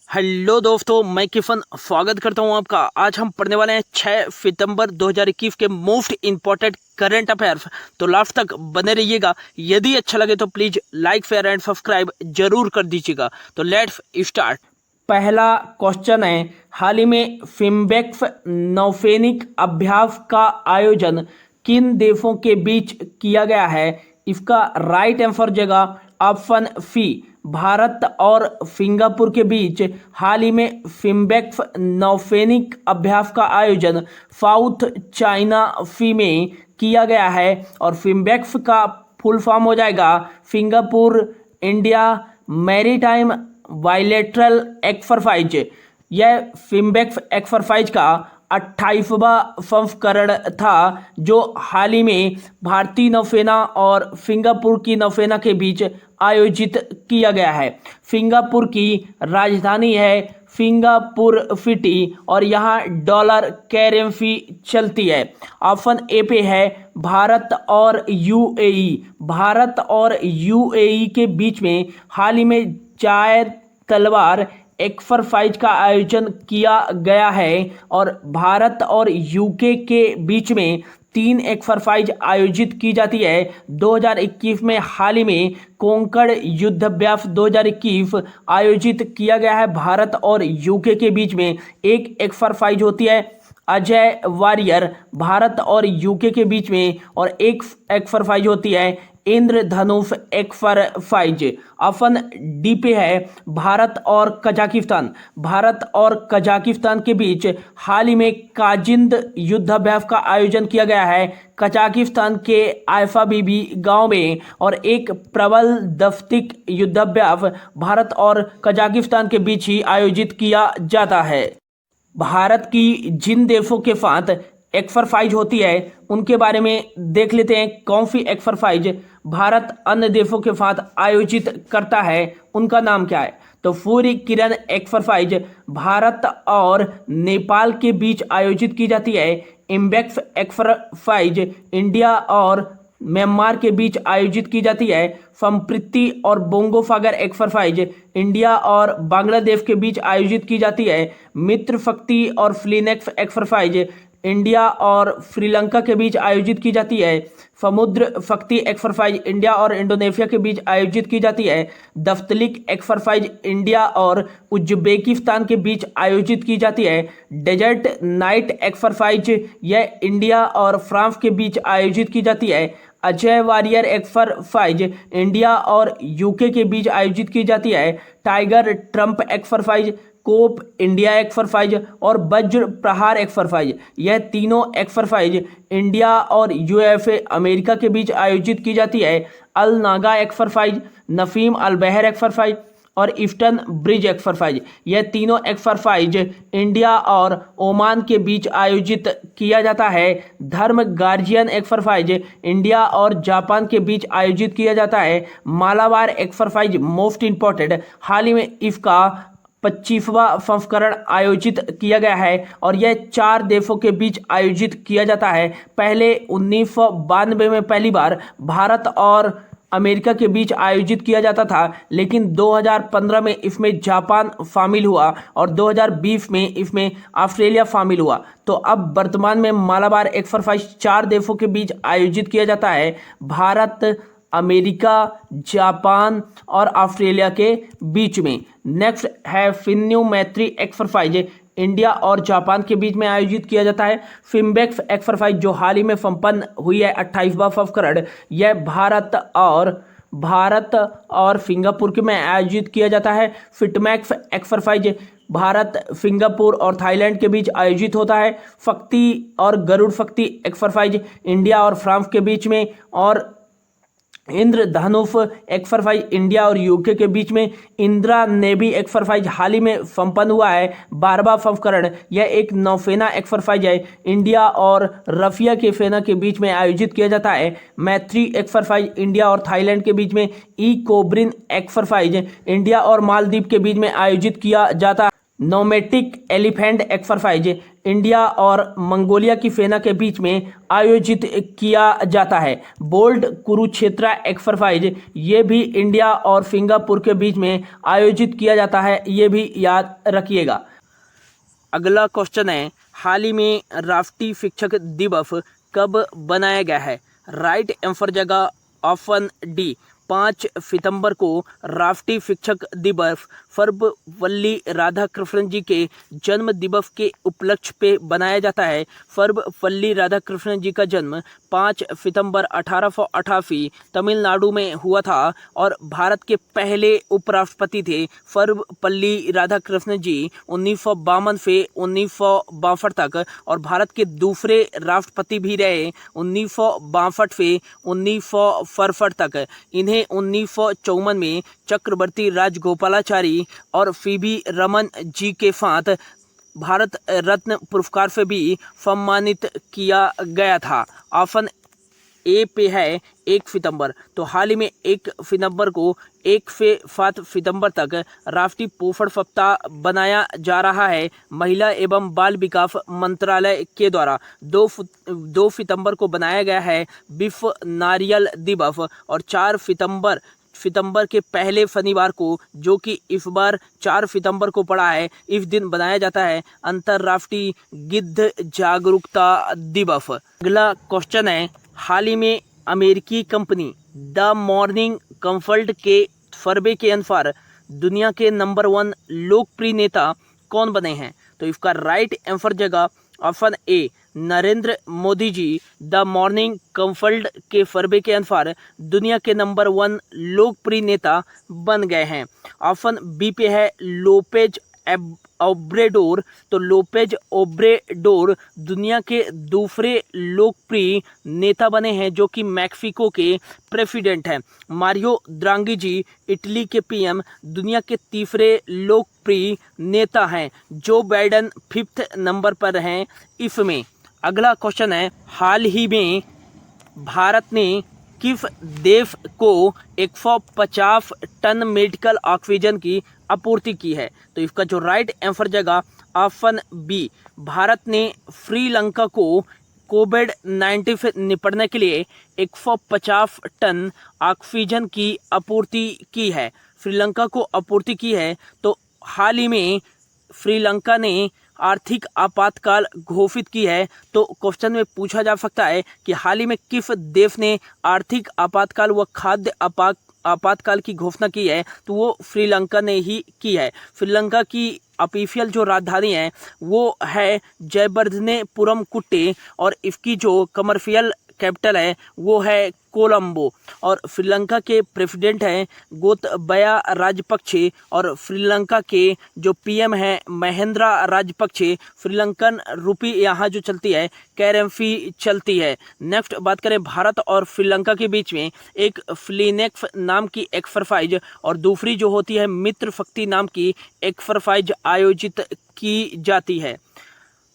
Hello दोस्तों, मैं किफन स्वागत करता हूं आपका। आज हम पढ़ने वाले हैं 6 सितंबर 2021 के मोस्ट इंपॉर्टेंट करंट अफेयर्स। तो लास्ट तक बने रहिएगा। यदि अच्छा लगे तो please like, share and subscribe जरूर कर दीजिएगा। तो लेट्स स्टार्ट। पहला क्वेश्चन है, हाल ही में फिम्बेक्स नौसैनिक अभ्यास का आयोजन किन देशों के बीच किया गया है? इसका राइट आंसर जगह ऑप्शन सी, भारत और सिंगापुर के बीच हाल ही में फिम्बेक्स नौसैनिक अभ्यास का आयोजन साउथ चाइना सी में किया गया है। और फिम्बेक्स का फुल फॉर्म हो जाएगा Singapore India maritime bilateral exercise. यह फिम्बेक्स एक्सरसाइज का 28वां संस्करण था, जो हाल ही में भारतीय नौसेना और सिंगापुर की नौसेना के बीच आयोजित किया गया है। सिंगापुर की राजधानी है सिंगापुर सिटी और यहाँ डॉलर करेंसी चलती है। ऑप्शन ए पे है भारत और यूएई। भारत और यूएई के बीच में हाल ही में 4 तलवार एक्सरसाइज का आयोजन किया गया है। और भारत और यूके के बीच में 3 एक्सरसाइज आयोजित की जाती है। 2021 में हाल ही में कोंकण युद्धाभ्यास 2021 आयोजित किया गया है। भारत और यूके के बीच में एक एक्सरसाइज होती है अजय वॉरियर, भारत और यूके के बीच में, और एक एक्सरसाइज होती है इंद्रधनुष एक्सरसाइज। ऑप्शन डी पे है भारत और कजाकिस्तान। भारत और कजाकिस्तान के बीच हाल ही में काजिंद युद्धाभ्यास का आयोजन किया गया है कजाकिस्तान के आयफा बीबी गांव में। और एक प्रबल दफ्तिक युद्धाभ्यास भारत और कजाकिस्तान के बीच ही आयोजित किया जाता है। भारत की जिन देशों के साथ एक्सरसाइज होती है उनके बारे में देख लेते हैं। कौन सी एक्सरसाइज भारत अन्य देशों के साथ आयोजित करता है, उनका नाम क्या है? तो सूर्य किरण एक्सरसाइज भारत और नेपाल के बीच आयोजित की जाती है। इम्बेक्स एक्सरसाइज इंडिया और म्यांमार के बीच आयोजित की जाती है। संप्रीति और बोंगो सागर एक्सरसाइज इंडिया और बांग्लादेश के बीच आयोजित की जाती है। मित्र शक्ति और फ्लिनेक्स एक्सरसाइज इंडिया और श्रीलंका के बीच आयोजित की जाती है। समुद्र शक्ति एक्सरसाइज इंडिया और इंडोनेशिया के बीच आयोजित की जाती है। दफ्तलिक एक्सरसाइज इंडिया और उज्बेकिस्तान के बीच आयोजित की जाती है। डेजर्ट नाइट एक्सरसाइज यह इंडिया और फ्रांस के बीच आयोजित की जाती है। अजय वॉरियर एक्सरसाइज इंडिया और यूके के बीच आयोजित की जाती है। Tiger Triumph exercise, Cope India exercise और वज्र प्रहार एक्सरसाइज, यह तीनों एक्सरसाइज इंडिया और यूएसए अमेरिका के बीच आयोजित की जाती है। अल नागा एक्सरसाइज, नफीम अल बहर एक्सरसाइज और ईस्टर्न ब्रिज एक्सरसाइज, यह तीनों एक्सरसाइज इंडिया और ओमान के बीच आयोजित किया जाता है। धर्म गार्जियन एक्सरसाइज इंडिया और जापान के बीच आयोजित किया जाता है। मालाबार एक्सरसाइज मोस्ट इंपॉर्टेंट, हाल ही में इसका 25वां संस्करण आयोजित किया गया है और यह 4 देशों के बीच आयोजित किया जाता है। पहले 1992 में पहली बार भारत और अमेरिका के बीच आयोजित किया जाता था, लेकिन 2015 में इसमें जापान शामिल हुआ और 2020 में इसमें ऑस्ट्रेलिया शामिल हुआ। तो अब वर्तमान में मालाबार एक्सरसाइज 4 देशों के बीच आयोजित किया जाता है, भारत, अमेरिका, जापान और ऑस्ट्रेलिया के बीच में। नेक्स्ट है फिन्यू मैत्री एक्सरसाइज इंडिया और जापान के बीच में आयोजित किया जाता है। फिम्बेक्स एक्सरसाइज जो हाल ही में संपन्न हुई है 28वां संस्करण, यह भारत और सिंगापुर के में आयोजित किया जाता है। फिटमैक्स एक्सरसाइज भारत, सिंगापुर और थाईलैंड के बीच आयोजित होता है। शक्ति और गरुड़ शक्ति एक्सरसाइज इंडिया और फ्रांस के बीच में। और इंद्रधनुष एक्सरसाइज इंडिया और यूके के बीच में। इंदिरा नेवी एक्सरसाइज हाल ही में संपन्न हुआ है 12वां संस्करण, यह एक नौसेना एक्सरसाइज है, इंडिया और रशिया के सेना के बीच में आयोजित किया जाता है। मैत्री एक्सरसाइज इंडिया और थाईलैंड के बीच में। ई कोब्रिन एक्सरसाइज इंडिया और मालदीव के बीच में आयोजित किया जाता है। नोमैटिक एलिफेंट एक्सरसाइज इंडिया और मंगोलिया की सेना के बीच में आयोजित किया जाता है। बोल्ट कुरुक्षेत्र एक्सरसाइज ये भी इंडिया और सिंगापुर के बीच में आयोजित किया जाता है, ये भी याद रखिएगा। अगला क्वेश्चन है, हाल ही में राष्ट्रीय शिक्षक दिवस कब बनाया गया है? राइट आंसर जगह ऑप्शन डी 5 सितंबर को राष्ट्रीय शिक्षक दिवस सर्वपल्ली राधाकृष्णन जी के जन्म दिवस के उपलक्ष्य पे बनाया जाता है। सर्वपल्ली राधाकृष्णन जी का जन्म 5 सितंबर 1888 तमिलनाडु में हुआ था और भारत के पहले उपराष्ट्रपति थे। सर्वपल्ली राधाकृष्णन जी 1952 से 1962 तक और भारत के दूसरे राष्ट्रपति भी रहे 1962 से 1967 तक। इन्हें 1954 में चक्रवर्ती राजगोपालाचारी और सीवी रमन जी के साथ भारत रत्न पुरस्कार से भी सम्मानित किया गया था। ऑप्शन ए पे है 1 सितंबर। तो हाल ही में 1 सितंबर को 1 से 7 सितंबर तक राष्ट्रीय पोषण सप्ताह बनाया जा रहा है महिला एवं बाल विकास मंत्रालय के द्वारा। 2 सितंबर को बनाया गया है विश्व नारियल दिवस और 4 सितंबर के पहले शनिवार को, जो कि इस बार 4 सितंबर को पड़ा है, इस दिन बनाया जाता है अंतर्राष्ट्रीय गिद्ध जागरूकता दिवस। अगला क्वेश्चन है, हाल ही में अमेरिकी कंपनी द मॉर्निंग कंसल्ट के सर्वे के अनुसार दुनिया के नंबर 1 लोकप्रिय नेता कौन बने हैं? तो इसका राइट आंसर जगह option A Narendra Modi ji. The Morning Consult के सर्वे के अनुसार दुनिया के नंबर 1 लोकप्रिय नेता बन गए हैं। ऑप्शन बी पे है लोपेज ओब्रेडोर। तो लोपेज ओब्रेडोर दुनिया के दूसरे लोकप्रिय नेता बने हैं, जो कि मैक्सिको के प्रेसिडेंट हैं। मारियो द्रागी जी इटली के पीएम दुनिया के तीसरे लोकप्रिय नेता हैं। जो बाइडेन 5th नंबर पर हैं इसमें। अगला क्वेश्चन है, हाल ही में भारत ने किस देश को 150 टन मेडिकल ऑक्सीजन की आपूर्ति की है? तो इसका जो राइट आंसर जगह ऑप्शन बी भारत ने श्रीलंका को कोविड-19 से निपटने के लिए 150 टन ऑक्सीजन की आपूर्ति की है। श्रीलंका को आपूर्ति की है। तो हाल ही में श्रीलंका ने आर्थिक आपातकाल घोषित की है। तो क्वेश्चन में पूछा जा सकता है कि हाल ही में किस देश ने आर्थिक आपातकाल व खाद्य आपातकाल की घोषणा की है? तो वो श्रीलंका ने ही की है। श्रीलंका की ऑफिशियल जो राजधानी है वो है जयवर्धनेपुरम कुट्टी और इसकी जो कमर्शियल कैपिटल है वो है कोलंबो। और श्रीलंका के प्रेसिडेंट हैं गोतबाया राजपक्षे और श्रीलंका के जो पीएम हैं महेंद्रा राजपक्षे। श्रीलंकन रुपी यहाँ जो चलती है करेंसी चलती है। नेक्स्ट बात करें भारत और श्रीलंका के बीच में एक फ्लीनेक्स नाम की एक्सरसाइज और दूसरी जो होती है मित्र शक्ति नाम की एक्सरसाइज आयोजित की जाती है।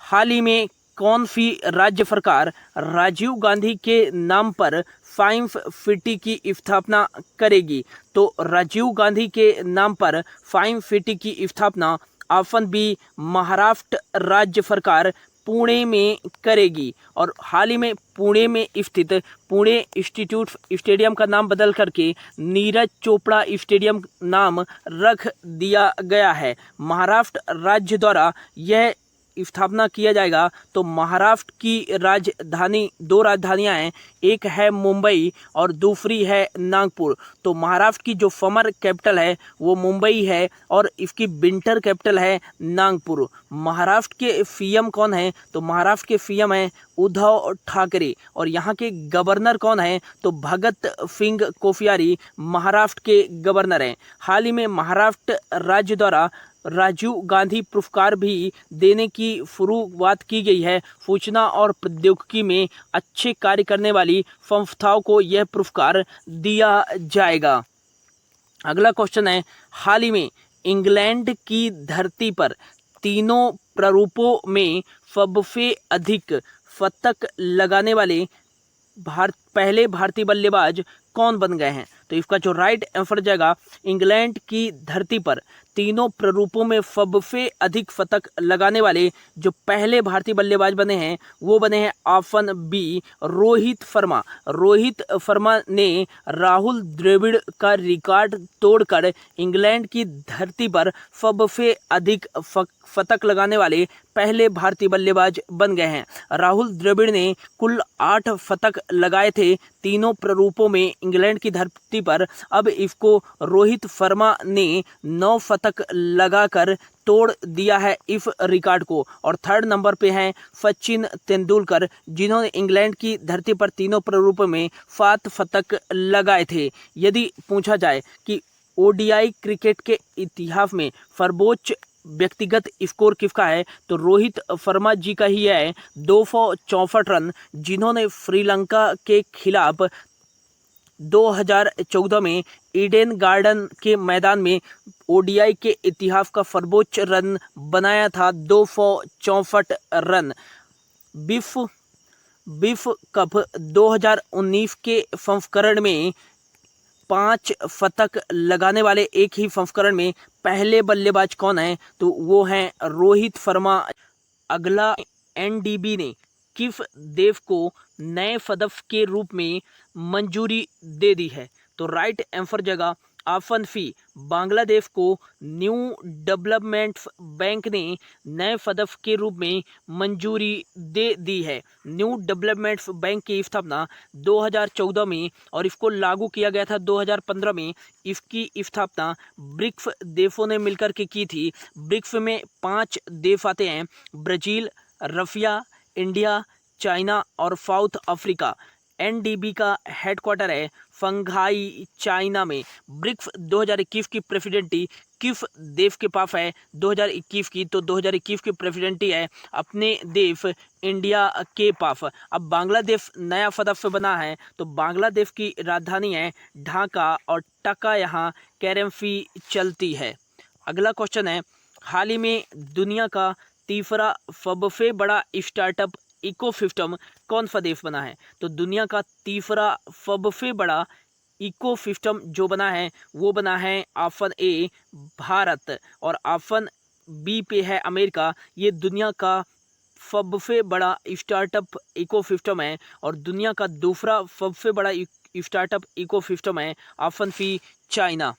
हाल ही में कौन सी राज्य सरकार राजीव गांधी के नाम पर साइंस सिटी की स्थापना करेगी? तो राजीव गांधी के नाम पर साइंस सिटी की स्थापना ऑप्शन बी महाराष्ट्र राज्य सरकार पुणे में करेगी। और हाल ही में पुणे में स्थित पुणे इंस्टीट्यूट स्टेडियम का नाम बदल करके नीरज चोपड़ा स्टेडियम नाम रख दिया गया है। महाराष्ट्र राज्य द्वारा यह स्थापना किया जाएगा। तो महाराष्ट्र की राजधानी 2 राजधानियां हैं, एक है मुंबई और दूसरी है नागपुर। तो महाराष्ट्र की जो समर कैपिटल है वो मुंबई है और इसकी विंटर कैपिटल है नागपुर। महाराष्ट्र के सीएम कौन है? तो महाराष्ट्र के सीएम हैं उद्धव ठाकरे और यहाँ के गवर्नर कौन है? तो भगत सिंह कोश्यारी महाराष्ट्र के गवर्नर हैं। हाल ही में महाराष्ट्र राज्य द्वारा राजीव गांधी पुरस्कार भी देने की शुरुआत की गई है। सूचना और प्रौद्योगिकी में अच्छे कार्य करने वाली संस्थाओं को यह पुरस्कार दिया जाएगा। अगला क्वेश्चन है, हाल ही में इंग्लैंड की धरती पर तीनों प्रारूपों में सबसे अधिक शतक लगाने वाले पहले भारतीय बल्लेबाज कौन बन गए हैं? तो इसका जो राइट आंसर जाएगा इंग्लैंड की धरती पर तीनों प्रारूपों में सबसे अधिक शतक लगाने वाले जो पहले भारतीय बल्लेबाज बने हैं वो बने हैं ऑप्शन बी रोहित शर्मा। रोहित शर्मा ने राहुल द्रविड़ का रिकॉर्ड तोड़कर इंग्लैंड की धरती पर सबसे अधिक शतक लगाने वाले पहले भारतीय बल्लेबाज बन गए हैं। राहुल द्रविड़ ने कुल 8 शतक लगाए थे तीनों प्रारूपों में इंग्लैंड की धरती पर। अब इसको रोहित शर्मा ने 9 शतक लगाकर तोड़ दिया है इस रिकॉर्ड को। और थर्ड नंबर पे हैं सचिन तेंदुलकर, जिन्होंने इंग्लैंड की धरती पर तीनों प्रारूपों में 7 शतक लगाए थे। यदि पूछा जाए कि ओडीआई क्रिकेट के इतिहास में सर्वोच्च व्यक्तिगत स्कोर किसका है तो रोहित शर्मा जी का ही है 264 रन, जिन्होंने श्रीलंका के खिलाफ 2014 में ईडन गार्डन के मैदान में ओडीआई के इतिहास का सर्वोच्च रन बनाया था 264 रन। विश्व कप 2019 के संस्करण में 5 शतक लगाने वाले एक ही संस्करण में पहले बल्लेबाज कौन है तो वो हैं रोहित शर्मा। अगला, एनडीबी ने किस देश को नए सदस्य के रूप में मंजूरी दे दी है तो राइट आंसर जगह ऑप्शन सी बांग्लादेश को न्यू डेवलपमेंट बैंक ने नए सदस्य के रूप में मंजूरी दे दी है। न्यू डेवलपमेंट बैंक की स्थापना 2014 में और इसको लागू किया गया था 2015 में। इसकी स्थापना ब्रिक्स देशों ने मिलकर के की थी। ब्रिक्स में 5 देश आते हैं, ब्राज़ील, रशिया, इंडिया, चाइना और साउथ अफ्रीका। एनडीबी का हेडक्वार्टर है शंघाई, चाइना में। ब्रिक्स 2021 की प्रेसिडेंटी किस देश के पास है 2021 की तो 2021 की प्रेसिडेंटी है अपने देश इंडिया के पास। अब बांग्लादेश नया सदस्य बना है तो बांग्लादेश की राजधानी है ढाका और टका यहाँ करेंसी चलती है। अगला क्वेश्चन है, हाल ही में दुनिया का तीसरा सबसे बड़ा स्टार्टअप इकोसिस्टम कौन सा देश बना है तो दुनिया का तीसरा सबसे बड़ा इकोसिस्टम जो बना है वो बना है ऑप्शन ए भारत और ऑप्शन बी पे है अमेरिका। ये दुनिया का सबसे बड़ा स्टार्टअप इकोसिस्टम है और दुनिया का दूसरा सबसे बड़ा स्टार्टअप इकोसिस्टम है ऑप्शन सी चाइना।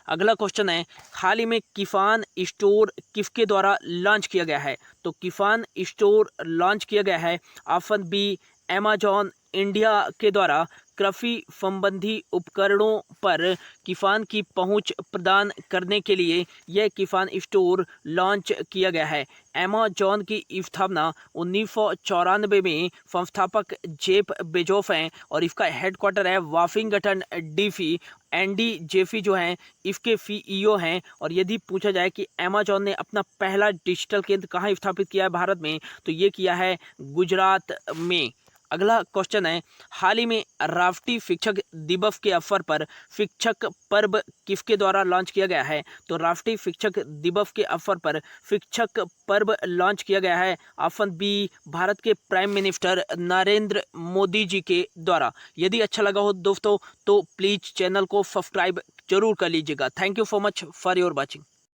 अगला क्वेश्चन है, हाल ही में किसान स्टोर किसके द्वारा लॉन्च किया गया है तो किसान स्टोर लॉन्च किया गया है ऑप्शन बी अमेजॉन इंडिया के द्वारा। कृषि संबंधी उपकरणों पर किसान की पहुंच प्रदान करने के लिए यह किसान स्टोर लॉन्च किया गया है। अमेजॉन की स्थापना 1994 में संस्थापक जेफ बेजोस हैं और इसका हेडक्वार्टर है वाशिंगटन डीसी। एंडी जेफी जो हैं इसके सीईओ हैं। और यदि पूछा जाए कि अमेजॉन ने अपना पहला डिजिटल केंद्र कहाँ स्थापित किया है भारत में तो ये किया है गुजरात में। अगला क्वेश्चन है, हाल ही में राष्ट्रीय शिक्षक दिवस के अवसर पर शिक्षक पर्व किसके द्वारा लॉन्च किया गया है तो राष्ट्रीय शिक्षक दिवस के अवसर पर शिक्षक पर्व लॉन्च किया गया है ऑप्शन बी भारत के प्राइम मिनिस्टर नरेंद्र मोदी जी के द्वारा। यदि अच्छा लगा हो दोस्तों तो प्लीज़ चैनल को सब्सक्राइब जरूर कर लीजिएगा। Thank you so much for your watching.